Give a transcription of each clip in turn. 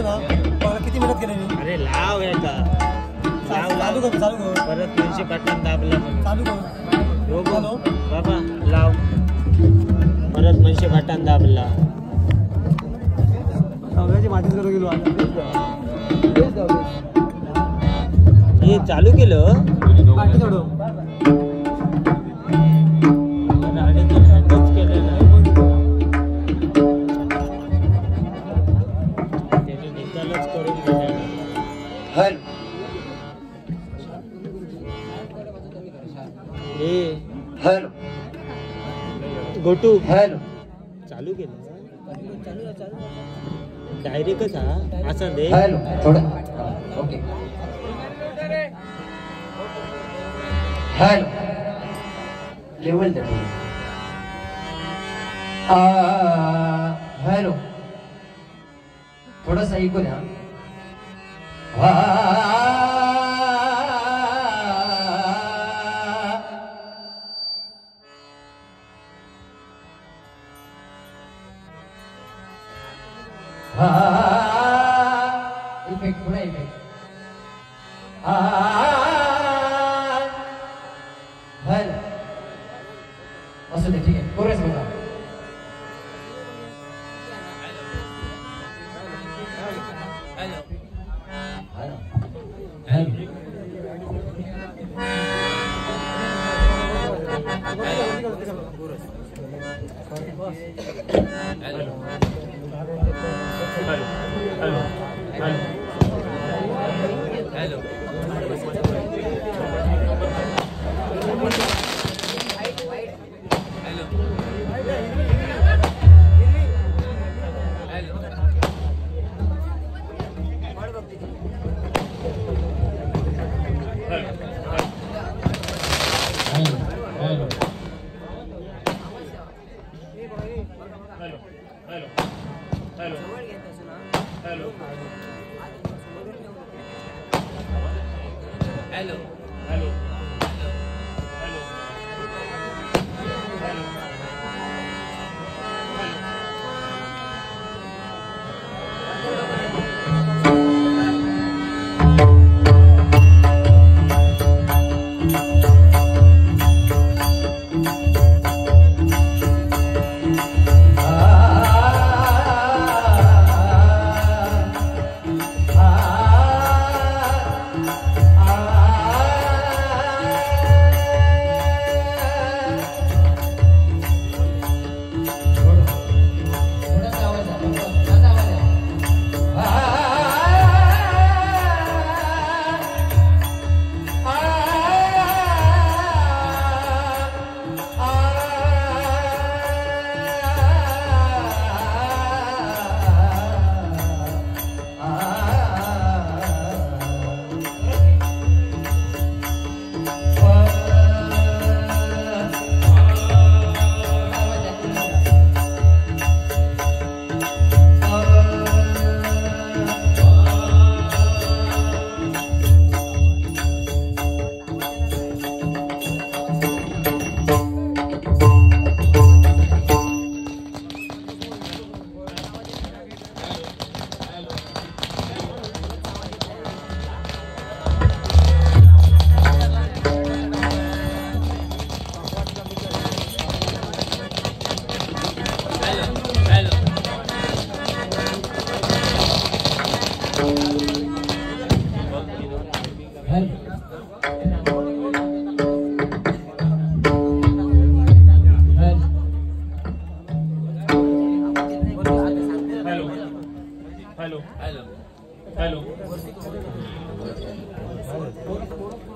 चालू ना मला किती मेहनत केली मी. अरे लाव आहे का चालू कर परत 300 बटन दाबला चालू कर हॅलो बाबा लाव परत 300 बटन दाबला सगळ्याची माझीच करून गेलो हे चालू केलं बाकी थोडं आणि ते हँडच केलेलं त्याने निकालच करून दिलेला हर हे हर गोटू हर चालू केलं डायरेक्टच हा असं दे हॅलो थोडं ओके हॅलो लेवल दे हॅलो थोडंसं ऐकू द्या इफेक्ट थोडा इफेक्ट हॅलो असू दे ठीक आहे कोरेस बघा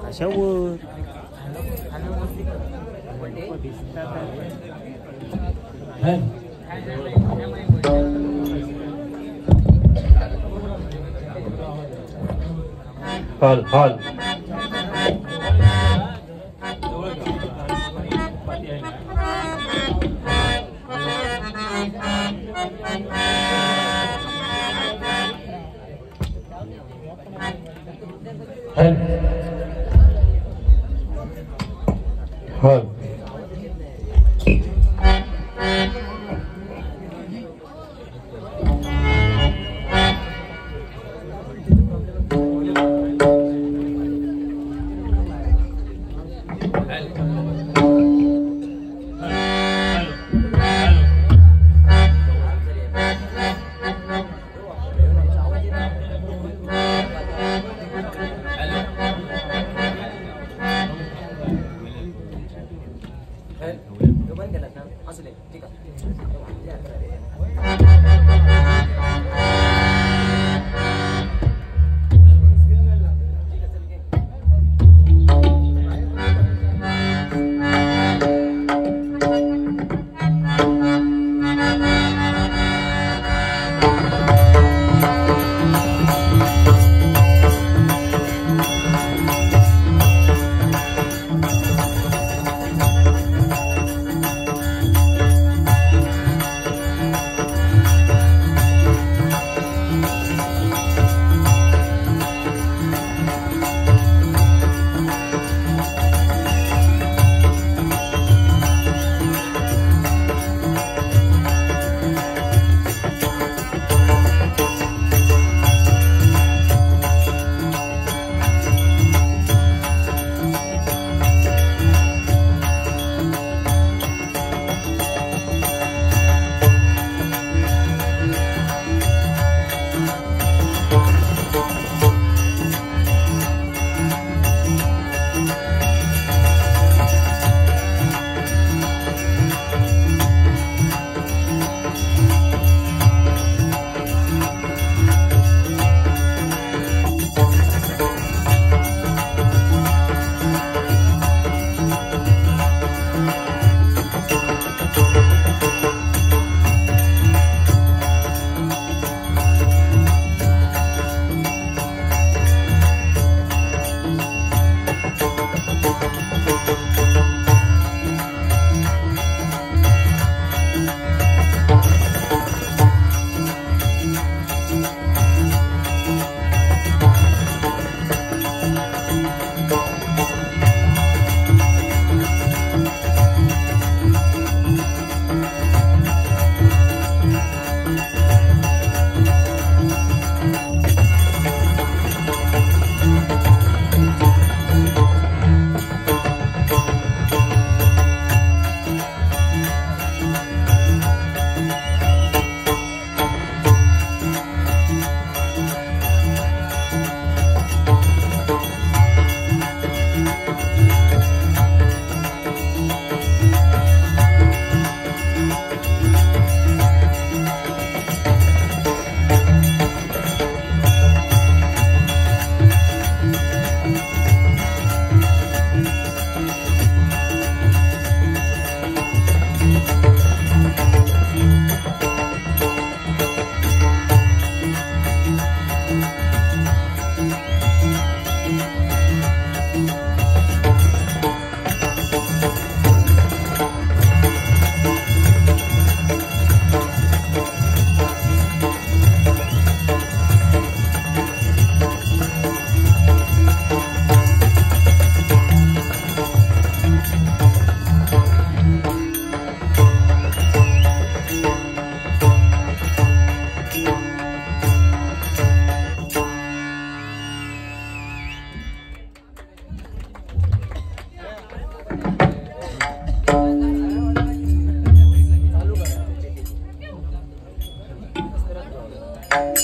कशावर hall hall hall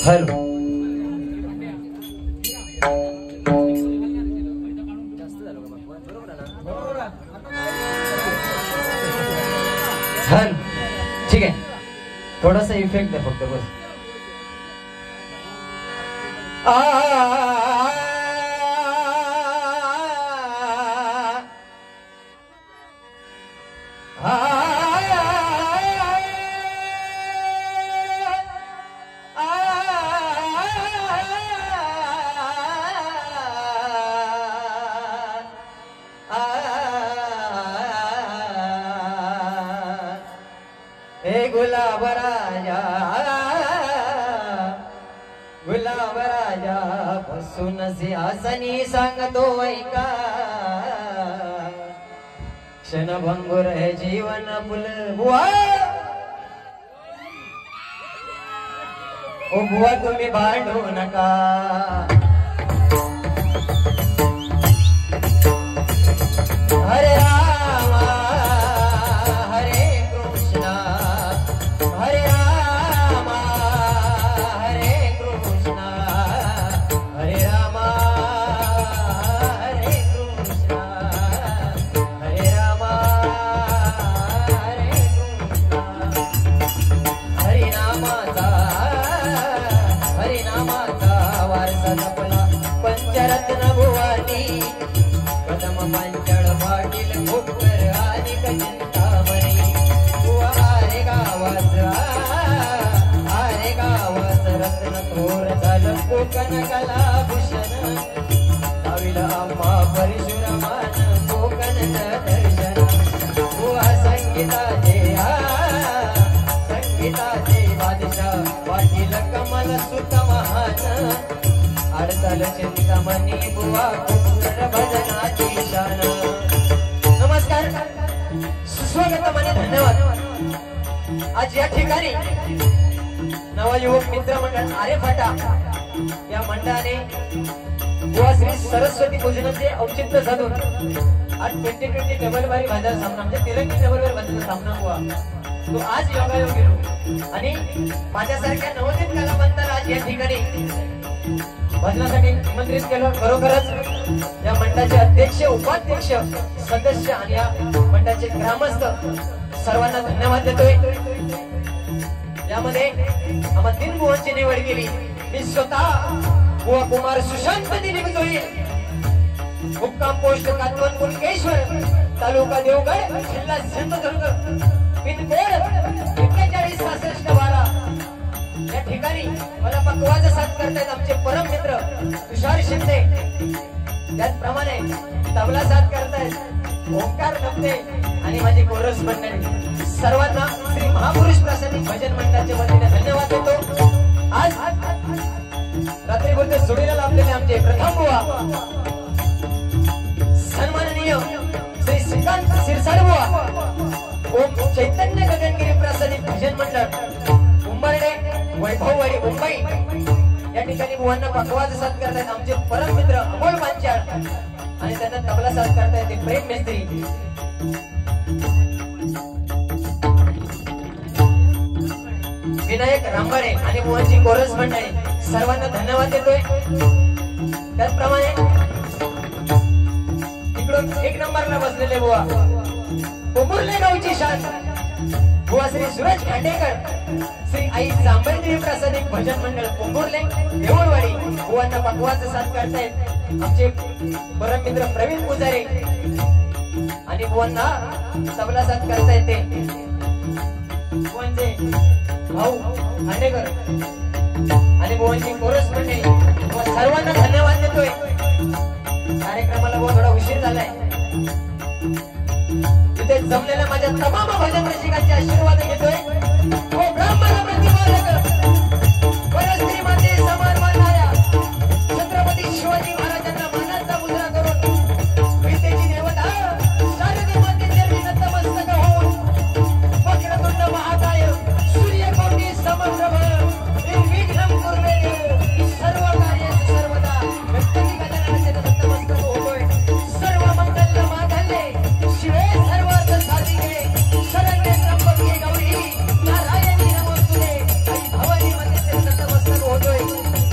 hello hello ठीक आहे थोडासा इफेक्ट द्या फक्त बस गुलाब राजा बसून सिंहासनी सांगतो ऐका क्षणभंगुर हे जीवन फुल बुवा ओ बुवा तुम्ही भांडू नका हरे रामा हरे कृष्णा हरे रामा हरे कृष्णा हरे रामा हरे कृष्णा हरे रामा हरे कृष्णा हरिनामाचा वारसा जपला पंचरत्न भुवानी कदम मंचळ पाटील भोकर आणि चिंतामणी आरे गावात कोकण कला भूषण लाविल आम्हा परशुरामान कोकणचं दर्शन बुवा संगीताचे संगीताचे बादशाह वाटील कमल सुत महान अडतल चिंतामणी बुवा कुंकर भजनाची शान नमस्कार सुस्वागत माने धन्यवाद आज या ठिकाणी नवयुवक मित्र मंडळ आरे फाटा या मंडळाने बुवा श्री सरस्वती पूजनाचे औचित्य साधून आज 2020 डबल बारी बाजार सामना म्हणजे तिरंगी डबल बारी बाजाराचा सामना हुआ तो आज योगायोग गेलो आणि माझ्यासारख्या नवोदित कलावंताला आज या ठिकाणी भजनासाठी निमंत्रित केलं खरोखरच या मंडळाचे अध्यक्ष उपाध्यक्ष सदस्य आणि या मंडळाचे ग्रामस्थ सर्वांना धन्यवाद देतोय यामध्ये आम्हा 3 बुवांची निवड केली मी स्वतः बुवा कुमार सुशांत दिलीपतोय मुक्काम पोस्ट कातवन कुणकेश्वर तालुका देवगड जिल्हा सिंधुदुर्ग पिनकोड 416612 या ठिकाणी मला पकवाज साथ करतायत आमचे परम मित्र तुषार शिंदे त्याचप्रमाणे तबला साथ करतायत ओंकार धमते आणि माझी कोरस मंडळी सर्वांना श्री महापुरुष प्रसन्नी भजन मंडळाच्या वतीने धन्यवाद देतो आज रात्रीपुरते जोडीला लाभलेले आमचे प्रथम बुवा सन्माननीय श्री श्रीकांत सिरसाड बुवा ओम चैतन्य गगनगिरी प्रसन्नी भजन मंडळ उंबरडे वैभववाडी मुंबई या ठिकाणी बुवांना पकवाज साथ करतायत आमचे परम मित्र अमोल पांचाळ आणि त्यांना तबला साथ करतायत ते प्रेम मिस्त्री विनायक रांबाडे आणि बुवांची कोरस मंडळी सर्वांना धन्यवाद देतोय त्याचप्रमाणे इकडून 1 नंबरला बसलेले बुवा कोमुर्ले गावची शान बुवा श्री सूरज खांडेकर श्री आई जांभळदेवी प्रसादिक भजन मंडळ कोंबुर्ले देऊळवाडी बुवांना पकवाज साथ करतायत आमचे परम मित्र प्रवीण पुजारे आणि बुवांना तबला साथ करतायत ते बुवांचे भाऊ खांडेकर आणि बुवांची कोरस मंडळी सर्वांना धन्यवाद देतोय कार्यक्रमाला बुवा थोडा उशीर झालाय इथे जमलेल्या माझ्या तमाम भजन रसिकांचे आशीर्वाद घेतोय हो ब्राह्मण प्रतिपादक परस्त्री माते समान मानणाऱ्या छत्रपती शिवाजी महाराजांना मानाचा मुद्रा करून विद्येची देवता शारदे मातेचे नतमस्तक होऊन वक्रतुंड महाकाय सूर्यकोटी समप्रभ निर्विघ्नं कुर्वेत सर्व कार्येषु सर्वदा व्यक्ती गजाननाचे नतमस्तक होतोय सर्व मंगल मांगल्ये शिवे सर्वार्थ साधिके शरण्ये त्र्यंबके गौरी नारायणी नमोस्तुते आई भवानी मातेचे नतमस्तक होतोय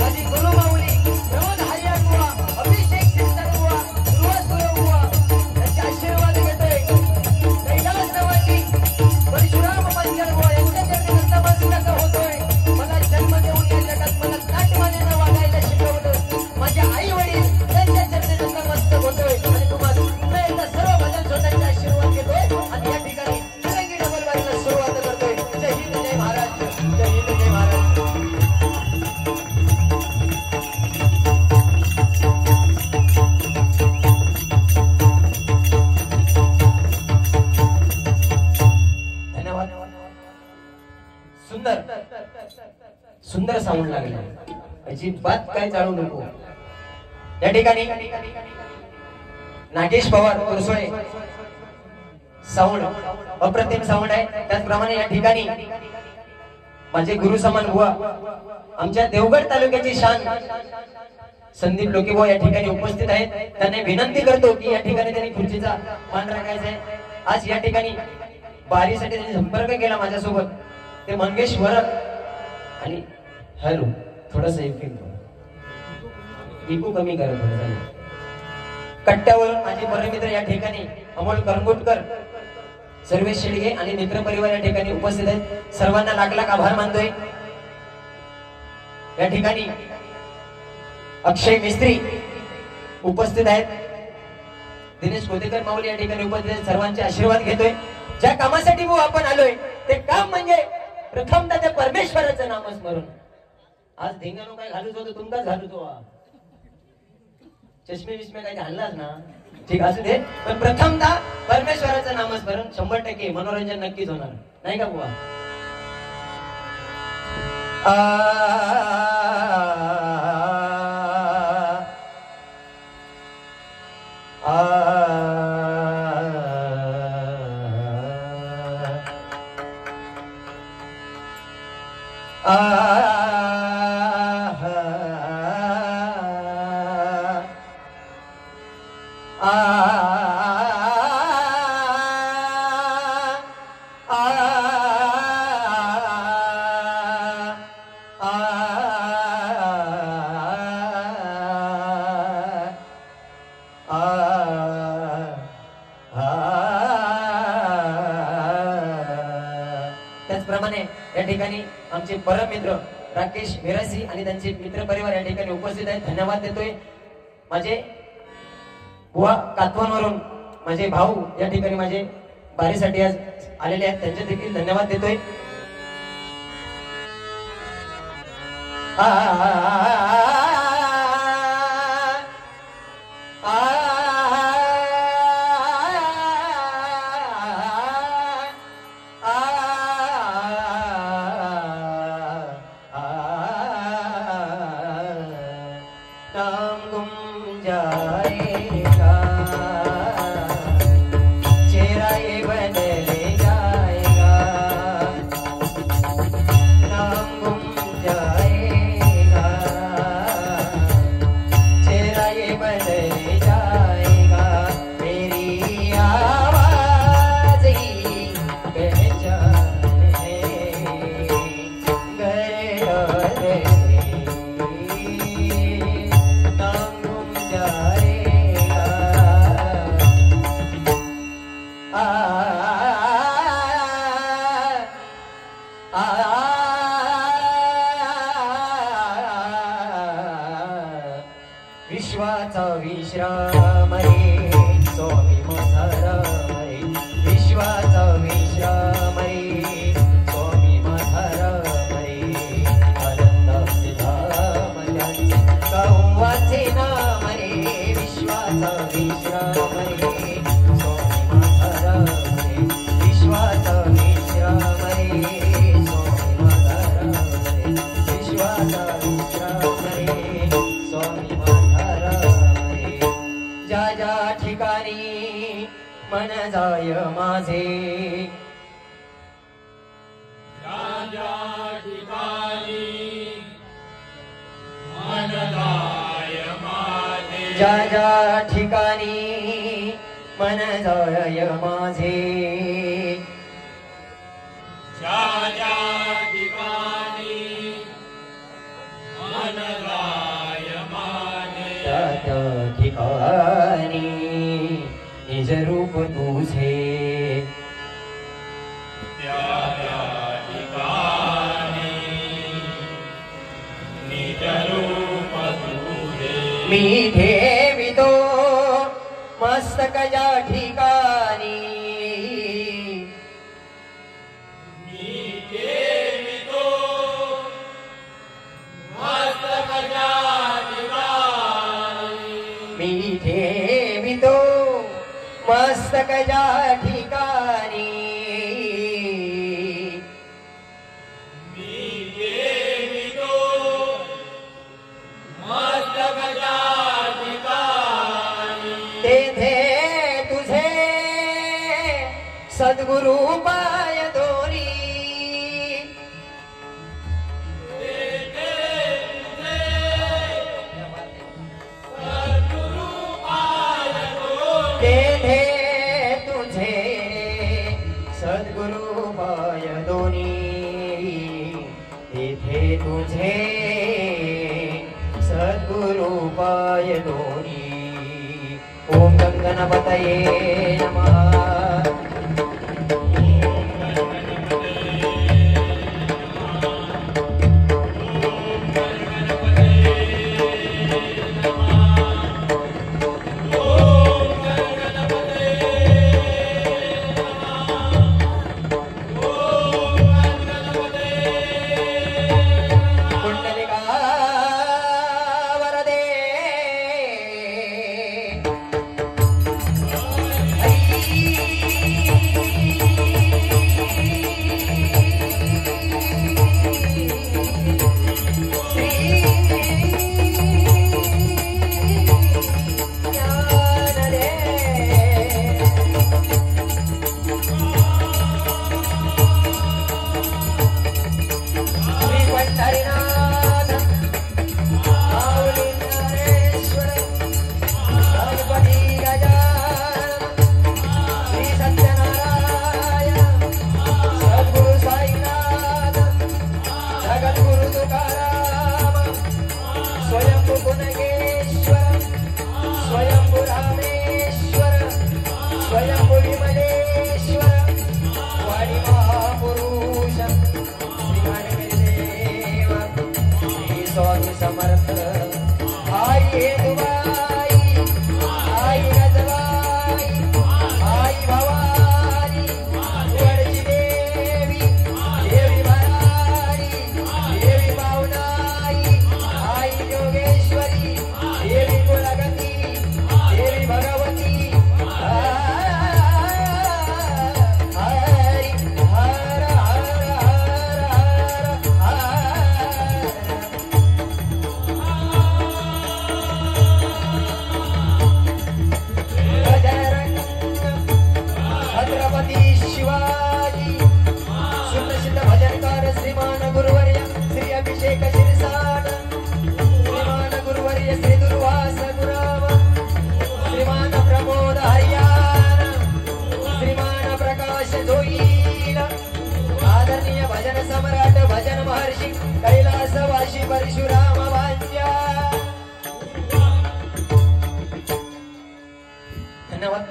माझी गुरुमाऊली प्रमोद हरियाण बुवा अभिषेक शिरसाट बुवा ध्रुवसूर्य बुवा यांचे आशीर्वाद घेतोय कैलासवासी परशुराम पंचाल बुवा यांच्या चरणी नतमस्तक होतोय मला जन्म देऊन या जगात मला नाटमानेनं वागायला शिकवलं माझ्या आई वडील त्यांच्या चरणी नतमस्तक होतोय आणि तुम्हाला पुन्हा एकदा सर्व भजन श्रोत्यांचे आशीर्वाद घेतोय आणि या ठिकाणी तिरंगी डबल बारीला सुरुवात करतोय जय हिंद जय महाराज जय हिंद जय महाराज धन्यवाद सुंदर सुंदर साऊंड लागला अजिबात काय चालू नको या ठिकाणी नागेश पवार कुरसोळे साऊंड अप्रतिम साऊंड आहे त्याचप्रमाणे या ठिकाणी माझे गुरु समान बुवा आमच्या देवगड तालुक्याची शान संदीप लोके बुवा या ठिकाणी उपस्थित आहेत त्यांना विनंती करतो की या ठिकाणी त्यांनी खुर्चीचा मान राखायचा आहे आज या ठिकाणी बारीसाठी त्यांनी संपर्क केला माझ्यासोबत ते मंगेश वरक आणि हॅलो थोडंसं इको कमी करा थोडं कट्ट्यावर माझे परम मित्र या ठिकाणी अमोल करंगुटकर सर्वेश शेडगे आणि मित्र परिवार या ठिकाणी उपस्थित आहेत सर्वांना लाख लाख आभार मानतोय या ठिकाणी अक्षय मिस्त्री उपस्थित आहेत दिनेश कोतेकर माऊली या ठिकाणी उपस्थित आहेत सर्वांचे आशीर्वाद घेतोय ज्या कामासाठी आपण आलोय ते काम म्हणजे प्रथम त्या परमेश्वराचं नामस्मरण आज धिंगाणू काय घालूच होतो तुमकाच घालूचो चष्मे विष्मे काही घाललाच ना ठीक असू दे पण प्रथमतः परमेश्वराचं नामस्मरण 100% मनोरंजन नक्कीच होणार नाही का बुवा त्याचप्रमाणे या ठिकाणी आमचे परम मित्र राकेश मिरासी आणि त्यांचे मित्र परिवार या ठिकाणी उपस्थित आहेत धन्यवाद देतोय माझे बुवा कातवांवरून माझे भाऊ या ठिकाणी माझे बारीसाठी आज आलेले आहेत त्यांचे देखील धन्यवाद देतोय नाम गुम जाएगा चेहरा ये बदल जाएगा नाम गुम जाएगा चेहरा ये बदल जाएगा मेरी आवाज ही पहचान है घर और विश्वाचा विश्राम रे स्वामी मधाराम रे विश्वाचा विश्राम रे स्वामी मधाराम रे आनंदाचे धाम कौवाचे नाम रे विश्वाचा विश्राम रे स्वामी मधाराम रे विश्वाचा विश्राम रे स्वामी मधाराम रे विश्वाचा विश्राम रे स्वामी ज्या ज्या ठिकाणी मन जाय माझे ज्या ज्या ठिकाणी मन जाय माझे त्या ठिकाणी निज रूप तुझे मी ठेवितो मस्तक या ठिकाणी मी ठेवितो मस्तक या ठिकाणी तेथे तुझे सद्गुरु पाय दोरी तेथे तुझे सद्गुरु पाय दोनी तेथे तुझे सद्गुरु पाय दोनी ओम गणपतये नमः कुंडलिका मुकुंदेश्वर स्वयंभू रामेश्वर स्वयंभू विमलेश्वर वाडी महापुरुष श्रीमानदेव श्री स्वामी समर्थ आई हेदुबाई आई रजबाई आई भवानी वडची देवी देवी भराडी देवी पावनाई आई योगेश्वरी देवी कुलगती देवी भगवती छत्रपती शिवाजी सुप्रसिद्ध भजनकार श्रीमान गुरुवर्य श्री अभिषेक शिरसाट श्रीमान गुरुवर्य श्री दुर्वास गुराव श्रीमान प्रमोद हरियाण श्रीमान प्रकाश जोईला आदरणीय भजन सम्राट भजन महर्षी कैलासवासी परशुराम भांजा धन्यवाद.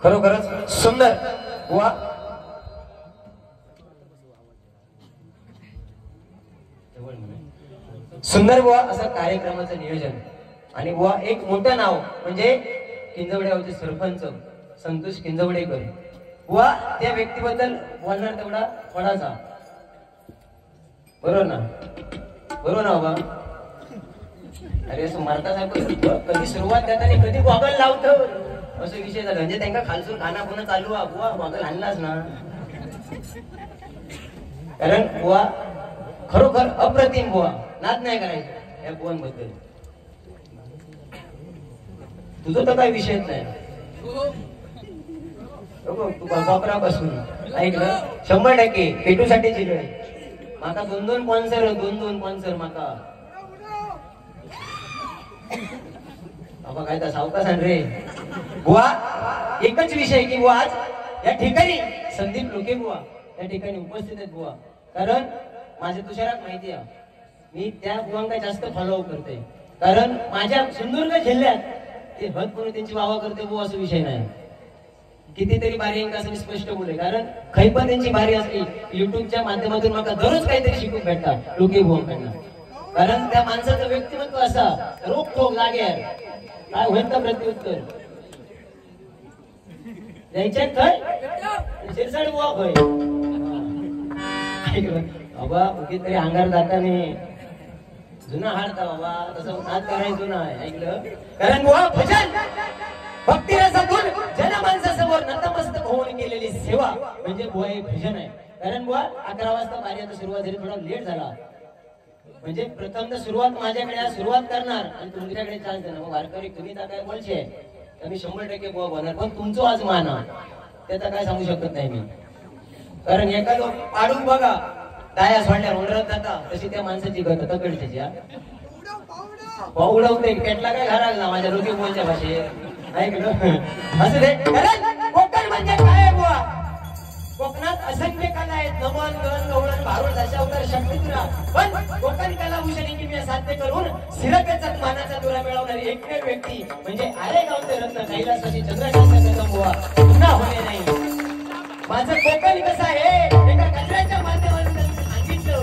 खरोखरच सुंदर बुवा सुंदर बुवा असं कार्यक्रमाचं नियोजन आणि बुवा एक मोठं नाव म्हणजे किंजवड्यावरचे सरपंच संतोष किंजवडेकर बुवा त्या व्यक्तीबद्दल बोलणार तेवढा कोणाचा बरोबर ना बरोबर ना बाबा. अरे असं मारतासारखं कधी सुरुवात करताना कधी गॉगल लावतं असं विषय झाला म्हणजे त्यांना खालसून खाना पुन्हा चालू बुवा गॉगल आणलाच ना. कारण बुवा खरोखर अप्रतिम बुवा नाद नाही करायचं या बुवांबद्दल. तुझं तर काही विषयच नाही वापरापासून ऐकलं 100% पेटूसाठी चिरळ माका दोन स्पॉन्सर माका बाबा काय तर सावकाश रे बुवा. एकच विषय की बुवा आज या ठिकाणी संदीप लोके बुवा या ठिकाणी उपस्थित आहेत बुवा. कारण माझ्या तुषारात माहिती आहे मी त्या बुवांना जास्त फॉलोअप करते कारण माझ्या सिंधुदुर्ग जिल्ह्यात ते हद करून त्यांची वावा करते बुवा असं विषय नाही. कितीतरी बारी असं मी स्पष्ट बोलले कारण काही पण त्यांची बारी असली युट्यूबच्या माध्यमातून मला दररोज काहीतरी शिकून भेटतात लोके बुवांकडनं. कारण त्या माणसाचं व्यक्तिमत्व असा रोखोक लागे काय होईल का प्रत्युत्तर द्यायच्यात काय शिरसाड बुवा होय बाबा कुठेतरी अंगार जाताना जुना हाडता बाबा तसं नाद करायचं जुना ऐकलं. कारण बुवा भजन भक्ती रसातून जनमानसासमोर नतमस्तक होऊन केलेली सेवा म्हणजे बुवा हे भजन आहे. कारण बुवा 11 वाजता कार्याचा सुरुवात झाली थोडा लेट झाला म्हणजे प्रथमतः सुरुवात माझ्याकडे सुरुवात करणार आणि तुमच्याकडे चान्स देणार. मग वारकरी तुम्ही तर काय बोलशे तर मी 100% बुवा बोलणार पण तुमचं आज माना त्याचा काय सांगू शकत नाही मी. कारण एखादं पाडून बघा टाया सोडल्या ओढरत जाता तशी त्या माणसाची गत तकड त्याची उडवते पेटला काय घराल ना माझ्या रोगी बोलच्या भाषेत ऐकलं असं दे. कोकण म्हणजे काय बुवा कोकणात असंख्य कला आहेत नमन गण गवळण भारुड दशावतार शक्तिपुरा पण कोकण कला भूषणी मी साध्य करून सिरकेचा मानाचा तुरा मिळवणारी एकमेव व्यक्ती म्हणजे आरेगावचे रत्न कैलासवासी चंद्रशेखर बुवा पुन्हा होणे नाही. माझं कोकण कसं आहे एका कचऱ्याच्या माध्यमातून सांगितलं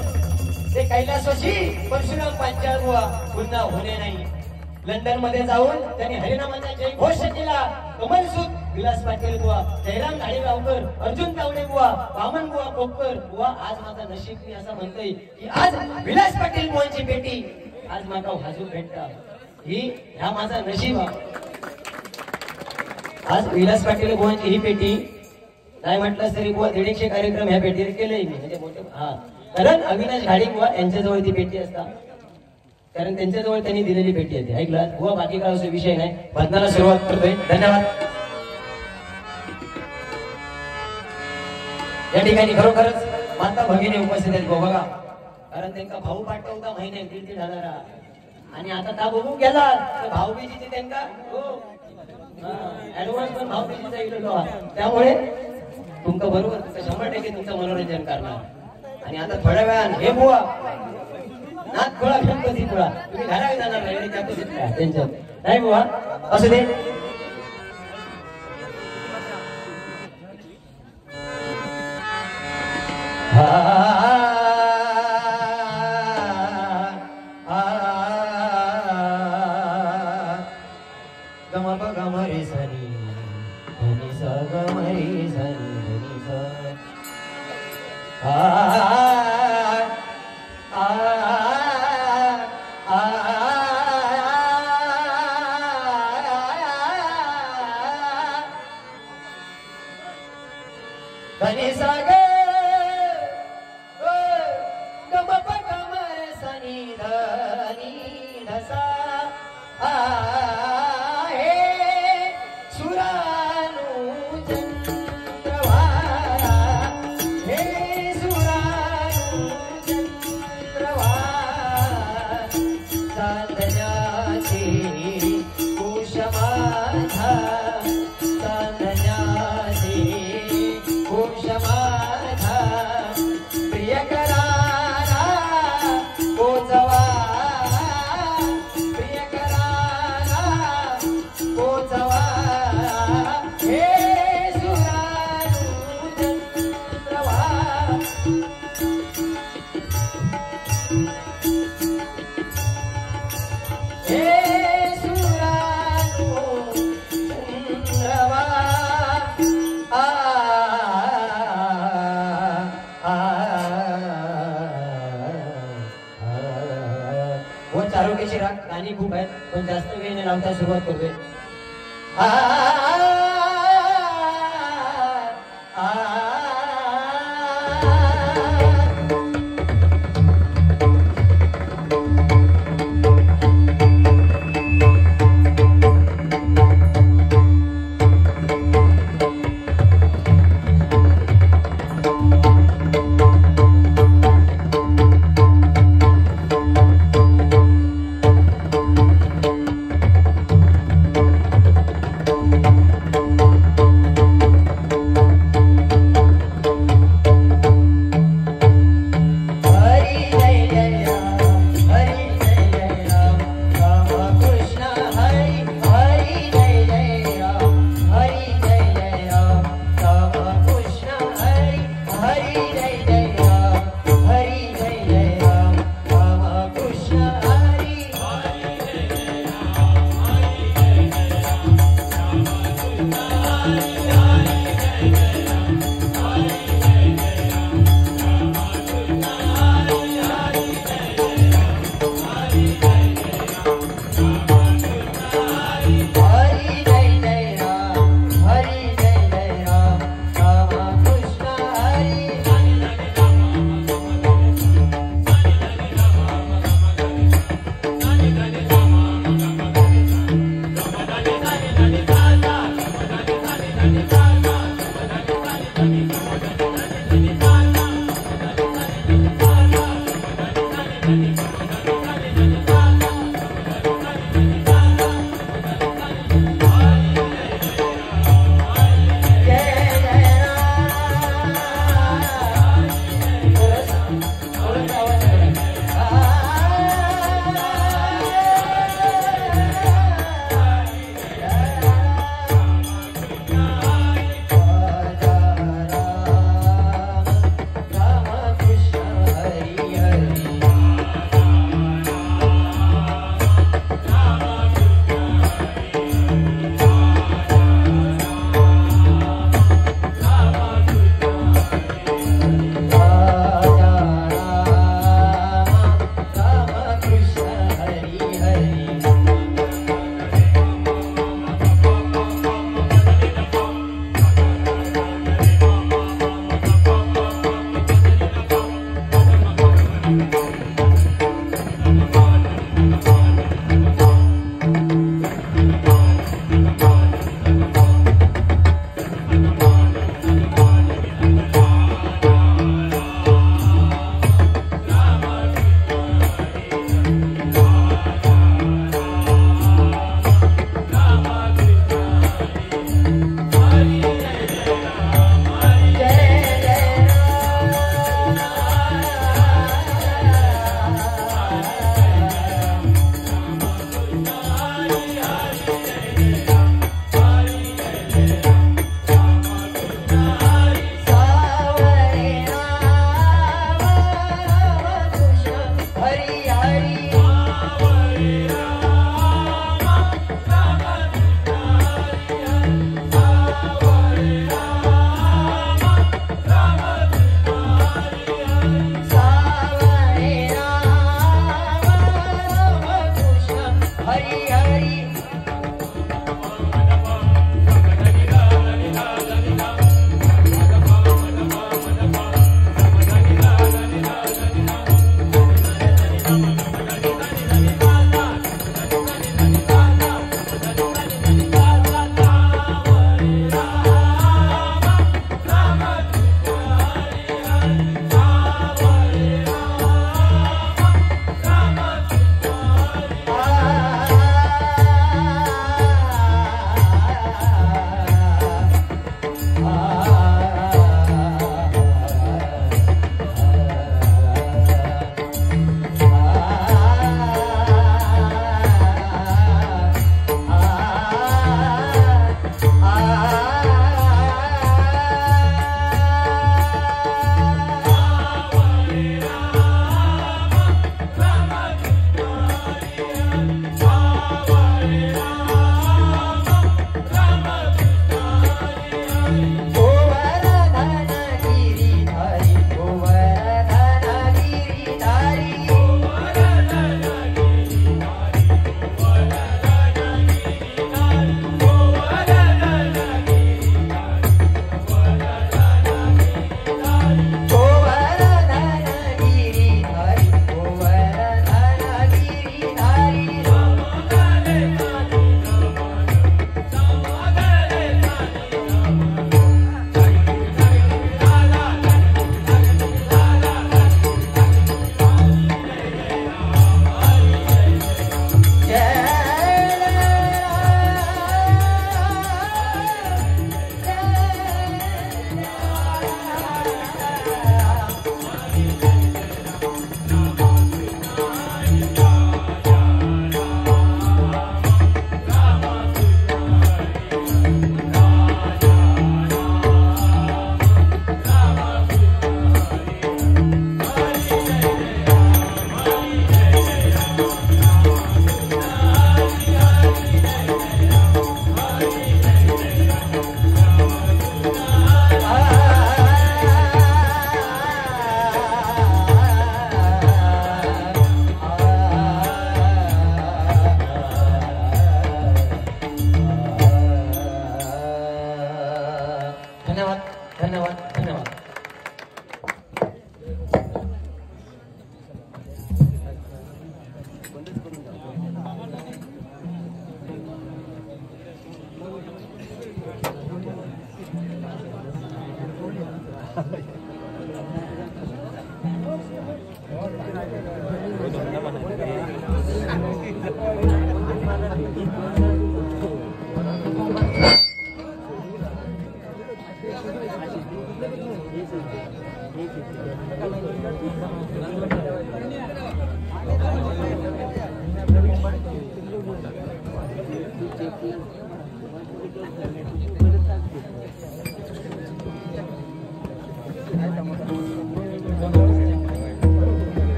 ते कैलासवासी परशुराम पांचाळ बुवा पुन्हा होणे नाही. लंडन मध्ये जाऊन त्यांनी हरिनामाचा जयघोष केला. कमलसूत विलास पाटील बुवा जयराम धाडेगावकर अर्जुन तावडे बुवा वामन बुवा कोपकर बुवा आज माझा नशीब मी असं म्हणतोय की आज विलास पाटील बुवांची भेटी आज माका वाजू भेटता ही ह्या माझा नशीब. आज विलास पाटील बुवांची ही भेटी नाही म्हटलं तरी बुवा 150 कार्यक्रम ह्या भेटीवर केले मी म्हणजे मोठे कारण अविनाश घाडी बुवा यांच्याजवळ ती भेटी असतात कारण त्यांच्याजवळ त्यांनी दिलेली भेटी आहे ऐकला बुवा. बाकी काय असा विषय नाही. भजनाला सुरुवात करतोय. धन्यवाद. या ठिकाणी खरोखरच माता भगिनी उपस्थित आहेत बघा कारण त्यांना भाऊ पाठवता महिने 1,500 आणि आता त्या बघू गेला तर भाऊबीजीचे त्यांना ऍडव्हान्स पण भाऊबीजीचा इलो त्यामुळे तुमचं बरोबर 100% तुमचं मनोरंजन करणार आणि आता थोड्या वेळान हे बुवा नाथ गोळा गणपती गोळा तुम्ही घराकडे जाणार नाही आणि त्यातच इथल्या त्यांच्यात नाही बुवा असू दे गम प गम रे सनी धनी स गम रे सनी धनी स धनी स गम प गम रे सनी धनी धसा चारोकेची राग गाणी खूप आहेत पण जास्त वेळ न लावता सुरुवात करतोय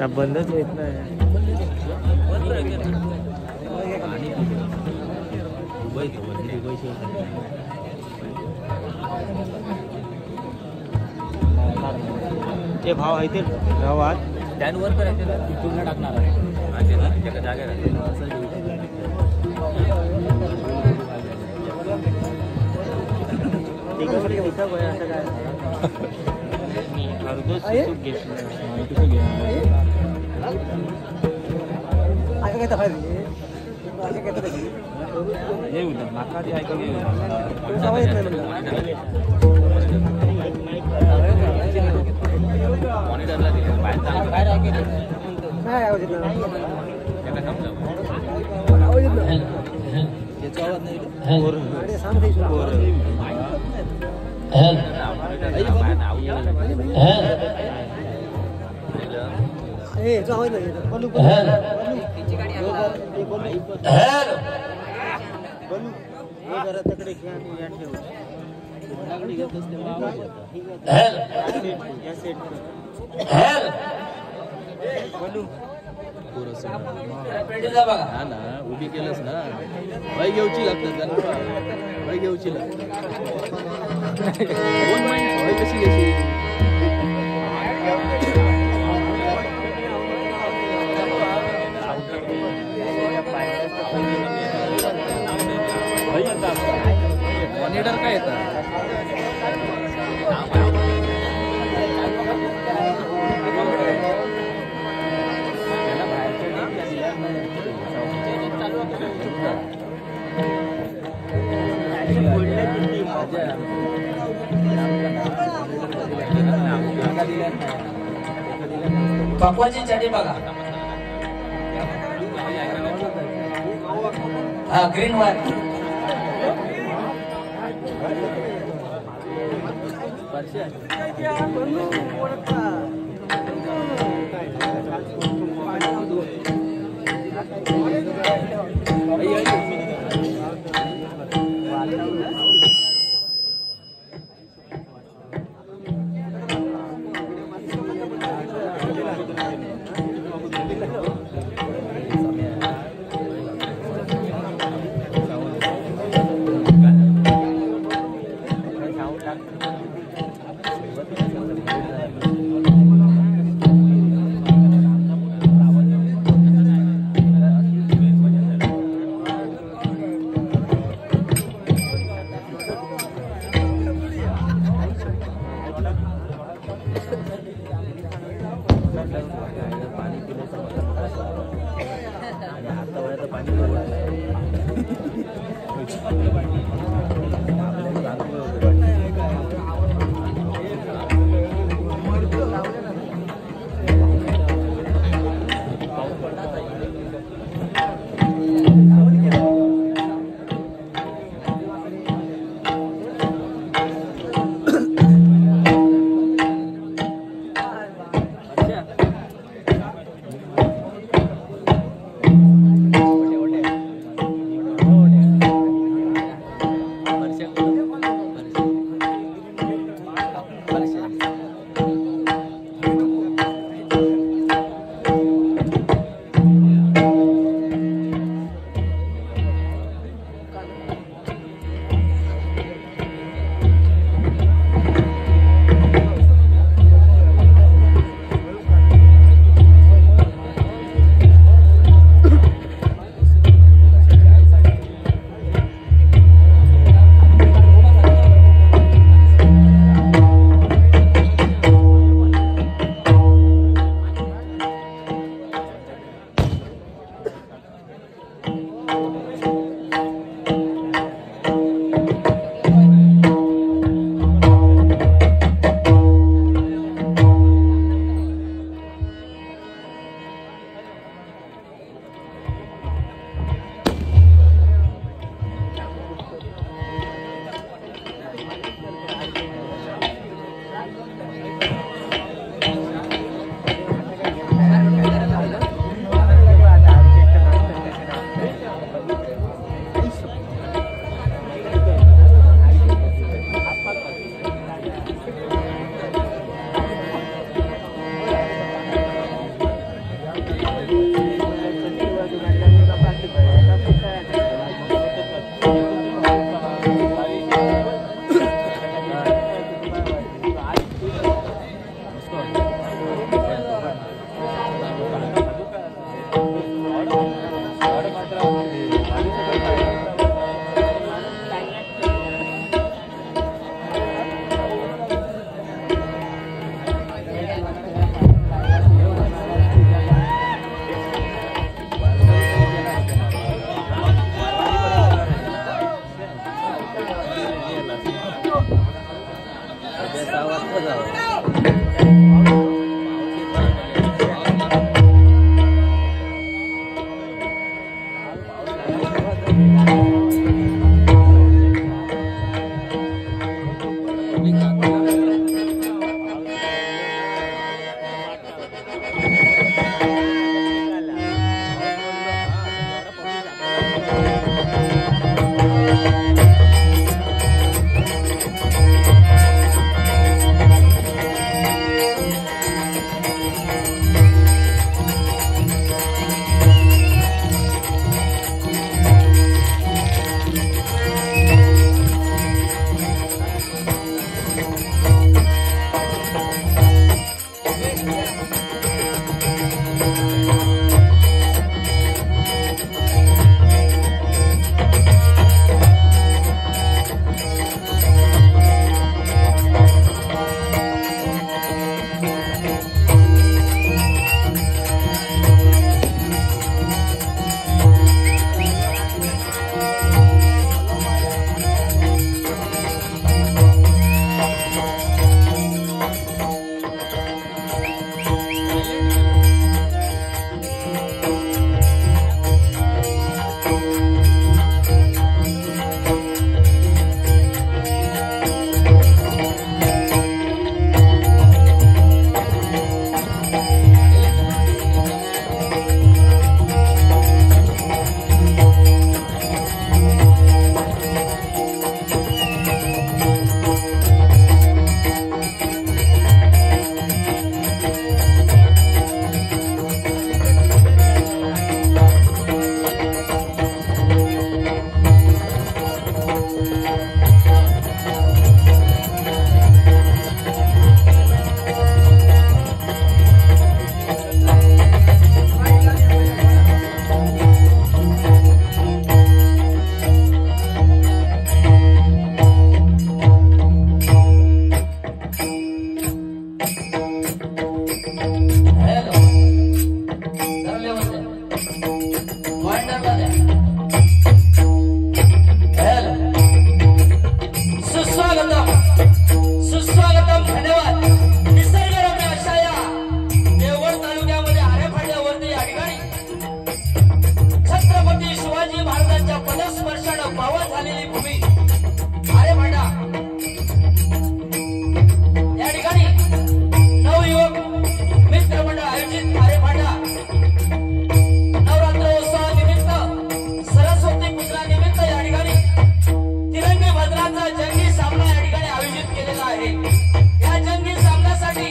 बंदच होत नाही. ते भाव आहे ते गावात त्यांवर पूर्ण टाकणार आहे मॉनिटरला दिले उभी केलंस ना बाई घेऊची लागतात बाई घेऊची लागतात कशी घ्यायची मॉनिटर काय येतं बापवाची चढी बघा हा ग्रीन वर पदस्पर्शानं पावन झालेली भूमी अरे भांडा या ठिकाणी नवयुवक मित्रमंडळ आयोजित अरे भांडा नवरात्र उत्सवानिमित्त सरस्वती पुत्रानिमित्त या ठिकाणी तिरंगी भद्राचा जंगी सामना या ठिकाणी आयोजित केलेला आहे। या जंगी सामन्यासाठी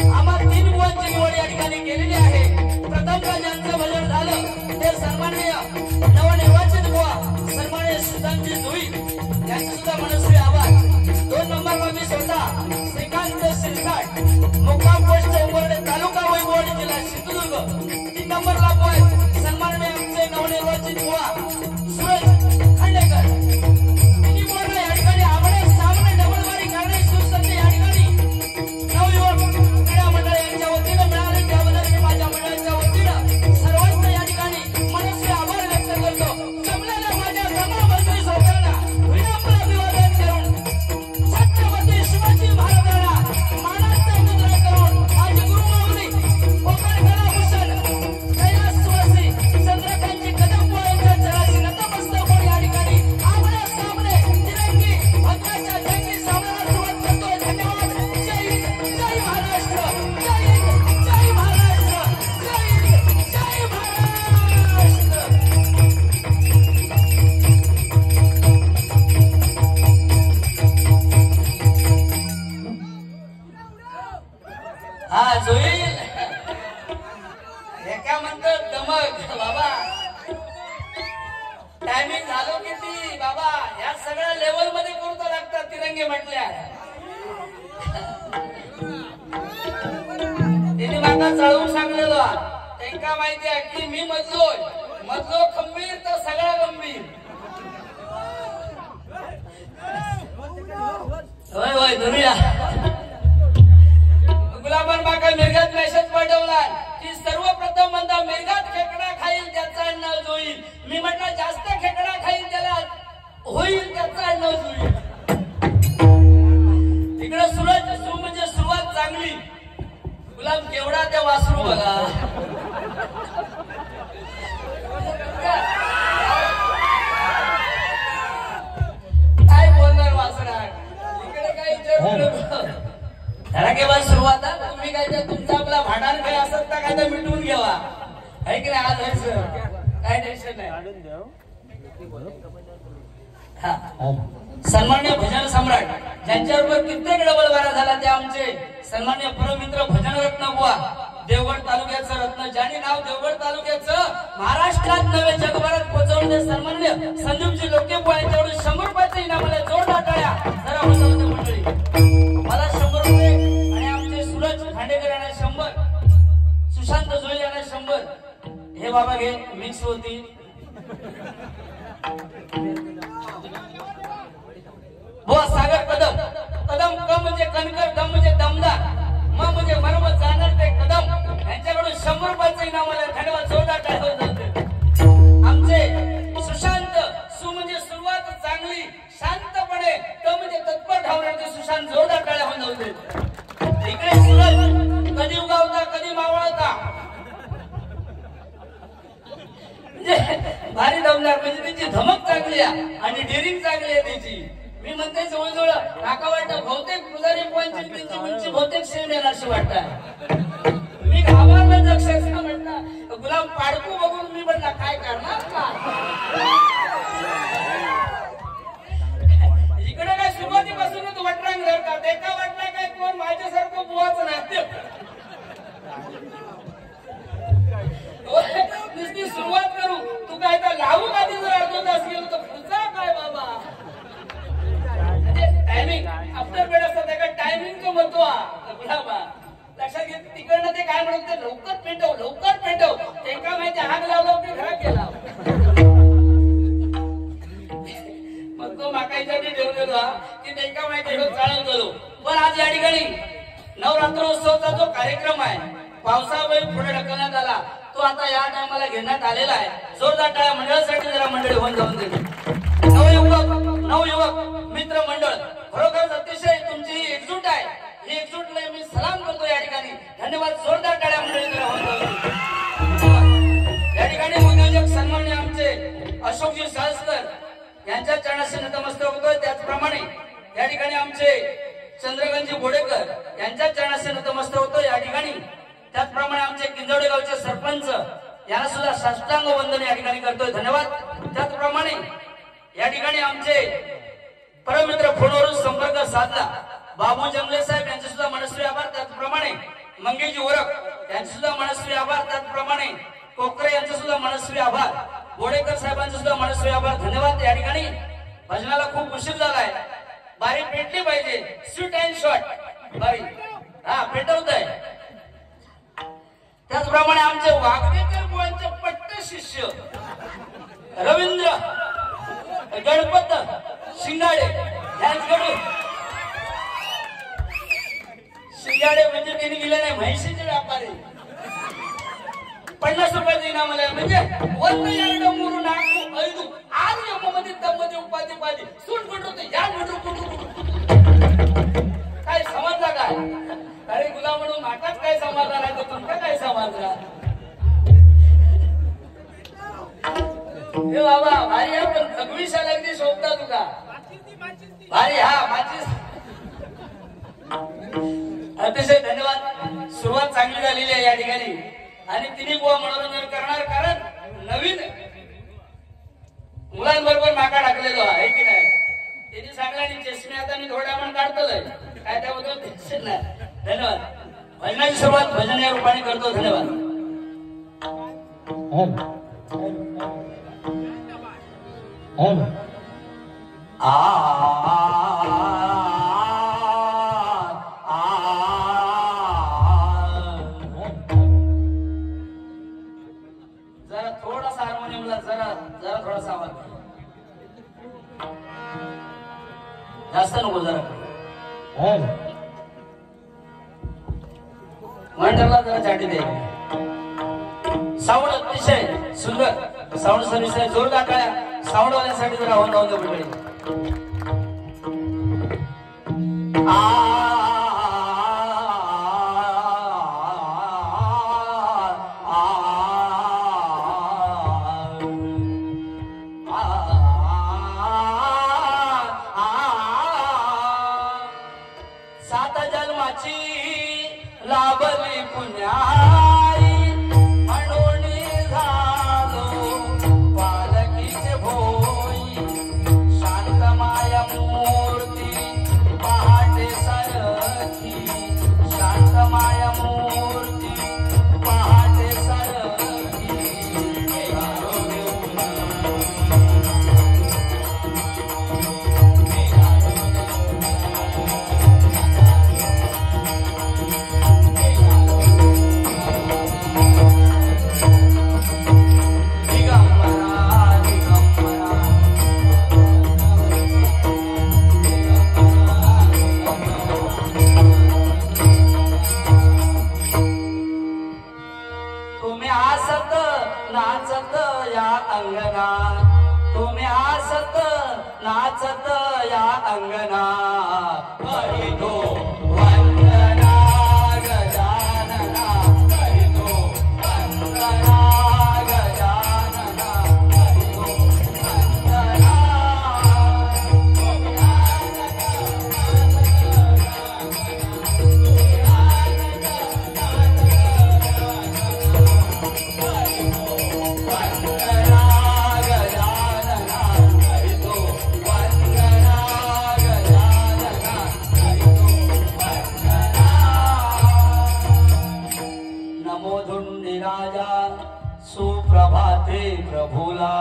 आम्हा 3 बुवांची निवड या ठिकाणी केलेली आहे। प्रथमतः ज्यांचं भजन झालं ते सन्माननीय नवनिर्वाचित बुवा सन्माननीय सुशांतजी जुई यांचे सुद्धा मनस्वी आभार। 2 नंबरला मी स्वतः श्रीकांत शिरसाट मुक्काम पोस्ट उंबरडे तालुका वैभववाडी जिल्हा सिंधुदुर्ग। 3 नंबरला बुवा सन्माननीय आमचे नवनिर्वाचित बुवा सुरेश खांडेकर। तिन्ही बुवांना या ठिकाणी आमने सामने डबलबारी करणे सुसज्ज या ठिकाणी नवयुवक क्रीडा मंडळ यांच्या वतीने मिळाले त्याबद्दल मी माझ्या मंडळाच्या वतीने सर्वांचे या ठिकाणी मनस्वी आभार व्यक्त करतो। जमलेल्या माझ्या तमाम मंत्री सोबतांना विनम्र अभिवादन करून छत्रपती शिवाजी महाराजांना मानाचा मुद्रा करून माझे गुरुमाऊली कोकण कलाभूषण कैलासवासी चंद्रकांतजी कदम यांच्या चरणाशी नतमस्तक होऊन या ठिकाणी आमने सामने तिरंगी भद्राच्या जंगी सामन्याला सुरुवात करतोय। धन्यवाद। जय हिंद जय महाराष्ट्र जय हिंद जय महाराष्ट्र जय हिंद जय महाराष्ट्र। हा जोईल एका म्हणतात दमक बाबा टायमिंग झालो किती बाबा या सगळ्या लेवल मध्ये करूचा लागतात तिरंगे म्हटल्या तिने माका चढवून सांगलेलो त्यांना माहिती आहे की मी मधलो खंबीर तर सगळा गंभीर होय होय धरूया। गुलाबान माका मिरगात मेसेज पाठवला की सर्वप्रथम म्हणता मिरगात खेकडा खाईल त्याचा नाव जोईल। मी म्हटलं जास्त खेकडा खाईल त्याला होईल त्याचा नाव जोईल। तिकडे सूरज सु म्हणजे सुरुवात चांगली गुलाब केवढा त्या वासरू बघा काय बोलणार वासरा इकडे काय धडाकेबाज सुरुवात तुम्ही काय तर तुमचा आपला भांडण काय असत ना काय तर मिटवून घ्यावा आहे की नाही आज आहे सर काय टेन्शन नाही। सन्मान्य भजन सम्राट ज्यांच्याबरोबर कित्येक डबल वारा झाला ते आमचे सन्मान्य परमित्र भजन रत्न बुवा देवगड तालुक्याचं रत्न ज्यांनी नाव देवगड तालुक्याचं महाराष्ट्रात नव्हे जगभरात पोहोचवले सन्मान्य संदीपजी लोके बुवा यांच्याकडून 100 रुपयाचं इनाम आले। जोरदार टाळ्या जरा वाजवते मंडळी। मला 100 रुपये आणि आमचे सूरज खांडेकर यांना 100 सुशांत जोई यांना 100 हे बाबा घे मिक्स होती। बुवा सागर कदम कदम क म्हणजे कणकर दम म्हणजे दमदार म म्हणजे मर्म जाणार ते कदम यांच्याकडून 100 रुपयाचं इनाम आले। धन्यवाद। जोरदार टाळ्या वाजवते। आमचे सुशांत सु म्हणजे सुरुवात चांगली शांतपणे त म्हणजे तत्पर धावणारे सुशांत जोरदार टाळ्या वाजवते। इकडे सूरज कधी उगावता कधी मावळता भारी दमदार म्हणजे त्याची धमक चांगली आहे आणि डेअरिंग चांगली आहे त्याची। मी म्हणते जवळजवळ काका वाटतं बहुतेक पुजारी पॉईंटची त्यांची उंची बहुतेक सेम येणार अशी वाटतं। मी घाबरलं अक्षरशः म्हटलं गुलाम पाडकू बघून मी म्हटलं काय करणार का इकडे काय सुरुवातीपासूनच वटरांग धरतात एका वाटला काय कोण माझ्यासारखं बुवाच नाही नुसती सुरुवात करू तू काय तर लावू आधी जर अर्धा तास गेलो तर पुढचा काय बाबा टायमिंग आफ्टर बेड असतात त्या टायमिंगचं महत्व गुलाबा लक्षात घे। तिकडनं ते काय म्हणत ते लवकर पेटव ते का माहिती आग लावलं की घरात गेला मग तो माकाईसाठी ठेवलेला की ते का माहिती चालत गेलो। पण आज या ठिकाणी नवरात्रोत्सवचा जो कार्यक्रम आहे पावसामुळे पुढे ढकलण्यात आला तो आता या टायमाला घेण्यात आलेला आहे। जोरदार टाळ्या मंडळासाठी जरा मंडळी होऊन जाऊन दिली। नवयुवक मित्र मंडळ खरोखरच अतिशय तुमची एकजूट आहे। ही एकजूटला मी सलाम करतो या ठिकाणी। धन्यवाद। जोरदार टाळ्या मंडळी जरा होऊन जाऊन या ठिकाणी उद्योजक सन्माननीय आमचे अशोकजी साळसकर यांच्या चरणाशी नतमस्तक होतोय. त्याचप्रमाणे या ठिकाणी आमचे चंद्रकांतजी घोडेकर यांच्या चरणाशी नतमस्तक होतोय या ठिकाणी. त्याचप्रमाणे आमचे किंजवडे गावचे सरपंच यांना सुद्धा साष्टांग वंदन या ठिकाणी करतोय. धन्यवाद. त्याचप्रमाणे या ठिकाणी आमचे परमित्र फोनवरून संपर्क साधला बाबू जंगले साहेब यांचे सुद्धा मनस्वी आभार. त्याचप्रमाणे मंगेजी ओरख यांचे सुद्धा मनस्वी आभार. त्याचप्रमाणे कोकरे यांचे सुद्धा मनस्वी आभार. गोडेकर साहेबांचे सुद्धा मनस्वी आभार. धन्यवाद. या ठिकाणी भजनाला खूप उशीर झालाय. बारी पेटली पाहिजे. स्वीट अँड शॉर्ट बारी हा पेटवत आहे. त्याचप्रमाणे आमचे वागदेकर बुवांचे पट्ट शिष्य रवींद्र गणपत शिंगाडे यांच्याकडून शिंगाडे म्हणजे त्यांनी गेले नाही म्हैशीचे व्यापारी 50 रुपयाचं इनाम आलं. म्हणजे ಒಂದು ಎರಡು ಮೂರು ನಾಲ್ಕು ಐದು ಆರು एमध्ये तमध्ये उपाधी पाहिजे सूट कुठं या काय समजला काय अरे गुलाम म्हणून माकाच काय समजला नाही तर तुमका काय समजला. हे बाबा भारी आहे पण 26 अगदी शोभता तुका भारी. हा माझी अतिशय धन्यवाद. सुरुवात चांगली झालेली आहे या ठिकाणी आणि तिन्ही बुवा मनोरंजन करणार कारण नवीन मुलांबरोबर माका टाकलेलो आहे की नाही. त्यांनी सांगला आणि चष्मे आता मी थोड्या पण काढतोय काय त्याबद्दल टेन्शन नाही. धन्यवाद. भजनाची सुरुवात भजन या रूपाने करतो. धन्यवाद. जरा थोडासा हार्मोनियमला जरा थोडासा आवाज जास्त नको जरा मंडळाला जरा चाटी दे. साऊंड अतिशय सुंदर साऊंड सर्व्हिस आहे. जोरदार टाळ्या साऊंड वाल्यासाठी जरा आव्हान लावून द्या मंडळी. सात जन्माची लाभली पुण्याई म्हणून झालो पालकीचे भोई. शांत माया मूर्ती पहाटे सारखी. शांत माया मूर्ती पहाटे सारखी. तुम्ही हसत नाचत या अंगना. करीतो वंदना गजानना. करीतो वंदना गजानना. करीतो वंदना. सुप्रभाते प्रभुला.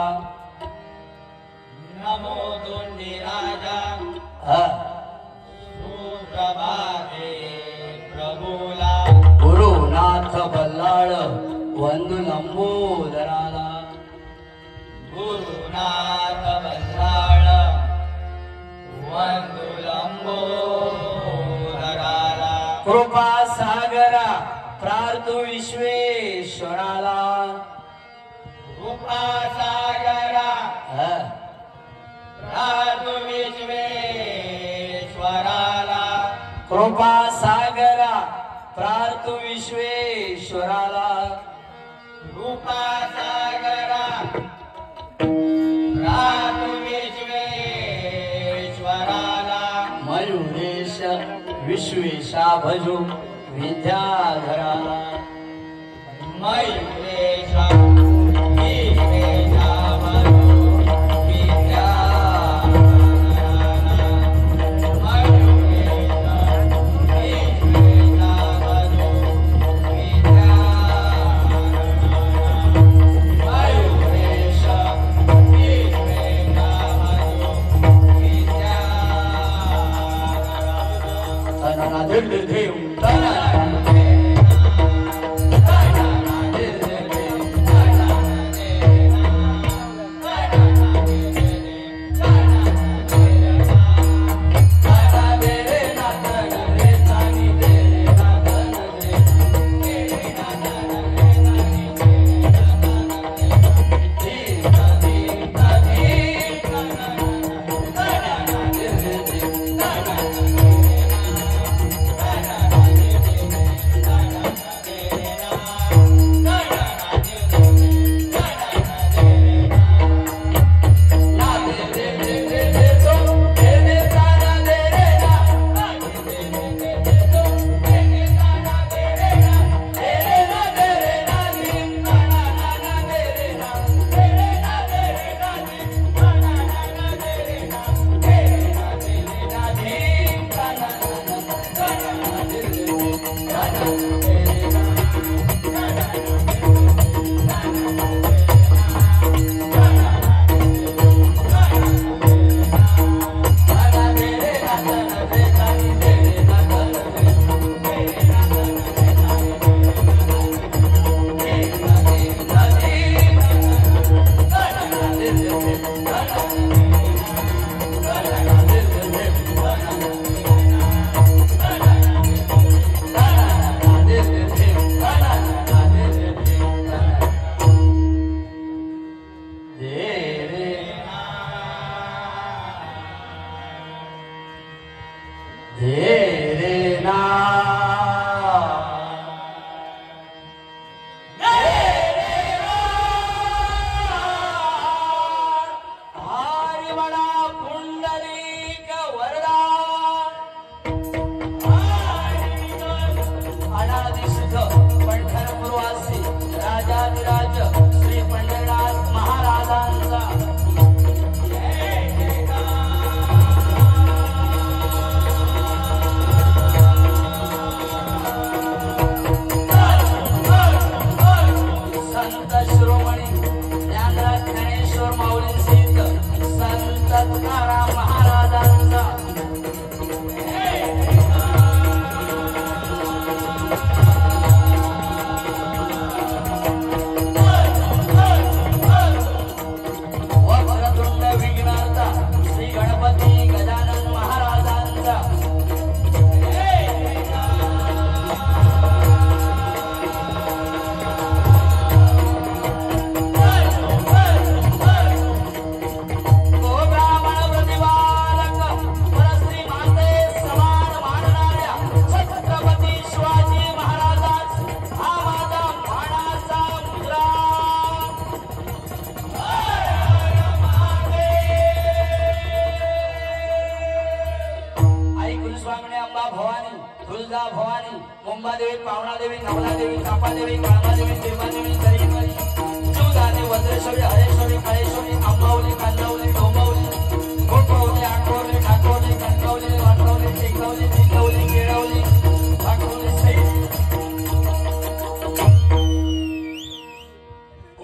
नमो दोंडी राजा सुप्रभाते प्रभुला. गुरुनाथ बल्लाळ वंदू लंबोदराला. गुरुनाथ बल्लाळ वंदू लंबोदराला. कृपा सागरा प्रार्थू विश्वेश्वराला. कृपा सागरा प्रार्थू विश्वेश्वराला. कृपा सागरा प्रार्थू विश्वेश्वराला. कृपा सागरा विश्वेशा भजो विद्याधरा मयूरेशा विश्वेशा भजो विद्याधरा मयूरेशा विश्वेशा भजो विद्याधरा मयूरेशा विश्वेशा भजो विद्याधरा तनना दिल देव तनना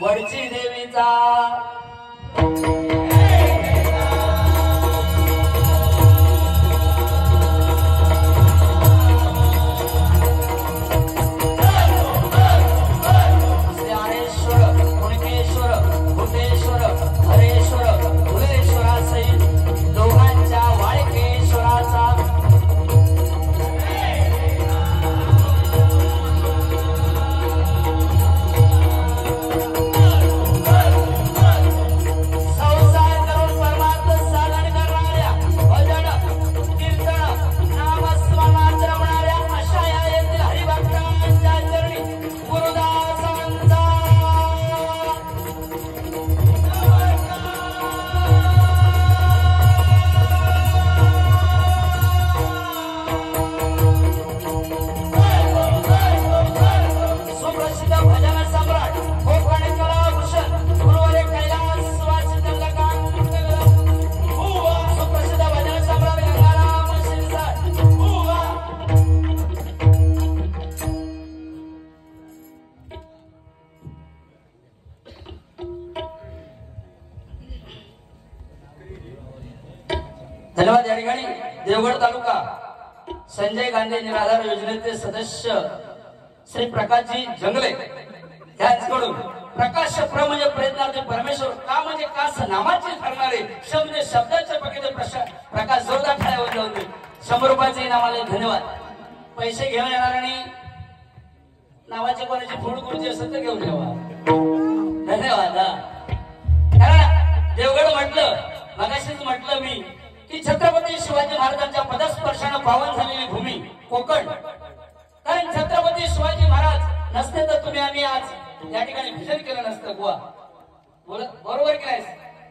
वडची देवीचा सौ धन्यवाद. या ठिकाणी देवगड तालुका संजय गांधी निराधार योजनेचे सदस्य श्री प्रकाशजी जंगले यांच्याकडून प्रकाश प्र म्हणजे प्रयत्नार्थी परमेश्वर, का म्हणजे कास नामाचे ठरणारे, श म्हणजे शब्दाचे पकडे प्रकाश जोरदार ठाणे वाजले होते. 100 रुपयाचे इनाम आले. धन्यवाद. पैसे घेऊन येणार आणि नावाचे कोणाची फोड गुरुजी असेल तर घेऊन यावा. धन्यवाद. कारण देवगड म्हटलं, मगाशीच म्हटलं मी की छत्रपती शिवाजी महाराजांच्या पदस्पर्शानं पावन झालेली भूमी कोकण. कारण छत्रपती शिवाजी महाराज नसते तर तुम्ही आम्ही आज या ठिकाणी भजन केलं नसतं. बुवा बरोबर की नाही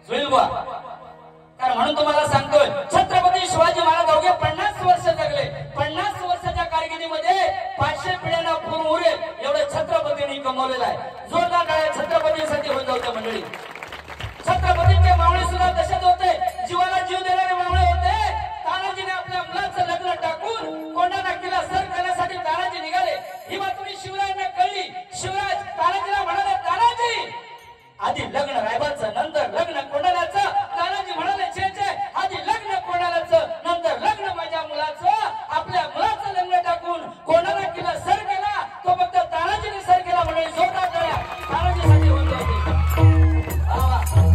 जुईल बुवा? कारण म्हणून तुम्हाला सांगतोय, छत्रपती शिवाजी महाराज अवघे 50 वर्ष जगले. 50 वर्षाच्या कारकिर्दीमध्ये 500 पिढ्यांना पूर्ण उरेल एवढे छत्रपतींनी कमवलेलं आहे. जोरदार टाळ्या छत्रपतींसाठी होत होत्या मंडळी. छत्रपतींचे मावळे सुद्धा तसेच होते, जीवाला जीव देणारे मावळे होते. तानाजीने आपल्या मुलाचं लग्न टाकून कोंढा किल्ला सर करण्यासाठी तानाजी निघाले. ही बातमी शिवरायांना कळली. शिवराज तानाजीला म्हणाले, तानाजी आधी लग्न रायबाचं, नंतर लग्न कोंढाण्याचं. तानाजी म्हणाले, छे छे, आधी लग्न कोंढाण्याचं, नंतर लग्न माझ्या मुलाचं. आपल्या मुलाचं लग्न टाकून कोंढाणा किल्ला सर केला. तो फक्त तानाजीने सर केला. म्हणून जोरदार टाळ्या तानाजीसाठी होत होती.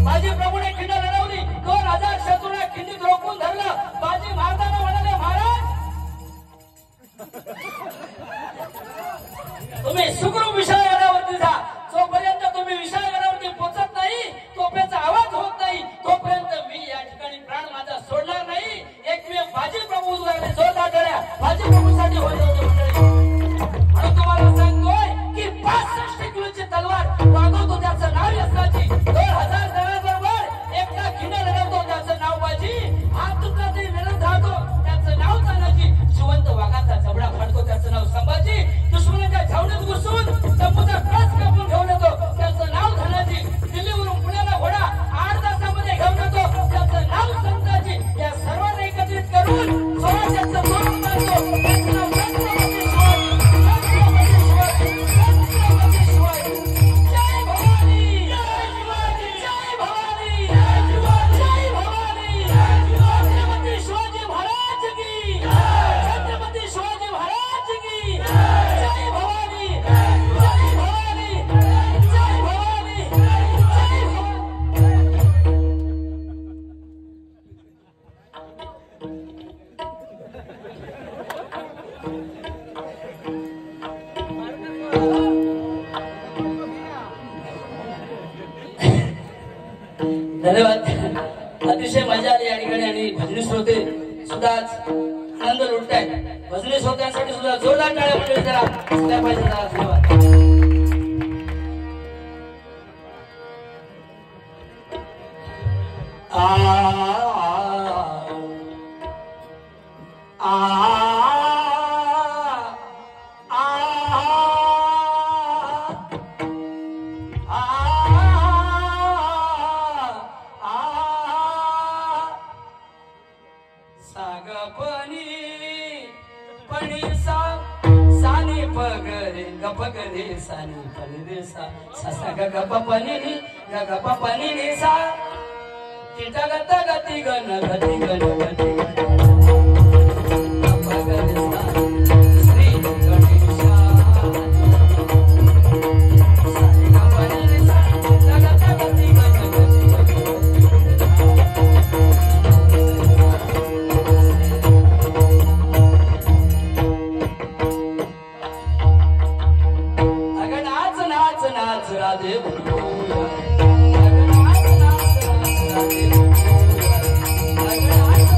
बाजी प्रभूने खिंड लढवली. 2000 शत्रूंना खिंडीत रोखून धरलं. बाजी महाराजांना म्हणाले, महाराज तुम्ही सुखरूप विषयावरती जा. जोपर्यंत तुम्ही विषयावरती पोचत नाही, तोपेचा आवाज होत नाही, तोपर्यंत मी या ठिकाणी प्राण माझा सोडणार नाही. एकमेव बाजी प्रभू लागले. जोरदार टाळ्या बाजी प्रभूसाठी होत होते मंडळी. म्हणून तुम्हाला सांगतोय की 65 किलोची तलवार वागवतो त्याचं नाव यशाची. 2000 जणांबरोबर एकटा खिंड लढवतो त्याचं नाव बाजी. हात तुटला तरी लढत राहतो त्याचं नाव तानाजी. जिवंत वाघाचा जबडा फाडतो त्याचं नाव संभाजी. दुश्मनाच्या छावणीत घुसून तंबूचा कळस कापून घेऊन येतो त्याचं नाव धनाजी. दिल्लीवरून पुण्याला घोडा 8 तासामध्ये घेऊन येतो त्याचं नाव संताजी. या सर्वांना एकत्रित करून स्वराज्याचं तोरण बांधतो त्याचं नाव छत्रपती शिवाजी. छत्रपती शिवाजी, छत्रपती शिवाजी. जय भवानी, जय शिवाजी, जय भवानी, जय शिवाजी, जय भवानी, जय छत्रपती शिवाजी महाराज की जय. छत्रपती शिवाजी महाराज की जय. भवानी, जय भवानी, जय भवानी, जय धन्यवाद. अतिशय मजा आली या ठिकाणी आणि भजनी श्रोते सुद्धा आनंद लुटतायत. भजनी श्रोत्यांसाठी सुद्धा जोरदार टाळ्या मंडळी करा. त्या पाहिजे. धन्यवाद. पगरे सानी पगरे सा सा ग ग प प नि नि ग ग प प नि नि सा ति ग ग गति गन गति गन गति पगरे सा श्री गणेश सा ग प नि नि सा ग ग गति गन गति नाच राधे बोलूया. नाच नाच नाच राधे बोलूया.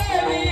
देवी